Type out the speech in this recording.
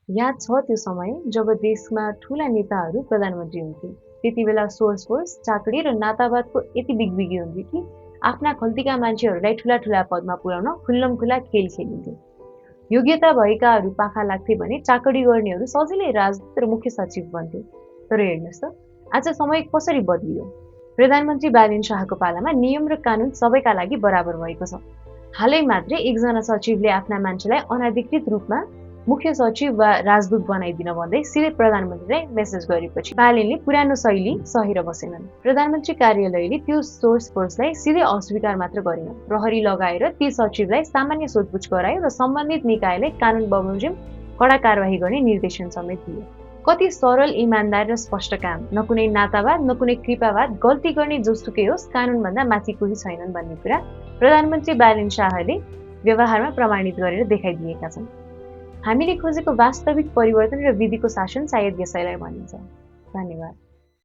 याद छ त्यो समय जब देशमा ठूला नेताहरू प्रधानमन्त्री हुन्थे। त्यतिबेला सोर्स फोर्स, चाकडी र नातावादको यति बिगबिगी हुन्थ्यो कि आफ्ना खल्तीका मान्छेहरूलाई ठूला ठूला पदमा पुर्याउन खुल्लमखुल्ला खेल खेलिन्थे। योग्यता भएकाहरू पाखा लाग्थे भने चाकडी गर्नेहरू सजिलै राजदूत र मुख्य सचिव बन्थे। तर हेर्नुहोस् त, आज समय कसरी बदलियो। प्रधानमन्त्री बालेन शाहको पालामा नियम र कानुन सबैका लागि बराबर भएको छ। हालै मात्रै एकजना सचिवले आफ्ना मान्छेलाई अनाधिकृत रूपमा मुख्य सचिव वा राजदूत बनाइदिन भन्दै सिधै प्रधानमन्त्रीलाई मेसेज गरेपछि बालेनले पुरानो शैली सहेर बसेनन्। प्रधानमन्त्री कार्यालयले त्यो सोर्स फोर्सलाई सिधै अस्वीकार मात्र गरेन, प्रहरी लगाएर ती सचिवलाई सामान्य सोधपुछ गरायो र सम्बन्धित निकायलाई कानुन बमोजिम कडा कारवाही गर्ने निर्देशन समेत दियो। कति सरल, इमान्दार र स्पष्ट काम। न कुनै नातावाद, न कुनै कृपावाद। गल्ती गर्ने जोसुकै होस्, कानुनभन्दा माथि कोही छैनन् भन्ने कुरा प्रधानमन्त्री बालेन शाहले व्यवहारमा प्रमाणित गरेर देखाइदिएका छन्। हामीले खोजेको वास्तविक परिवर्तन र विधिको शासन सायद यसैलाई भनिन्छ। धन्यवाद।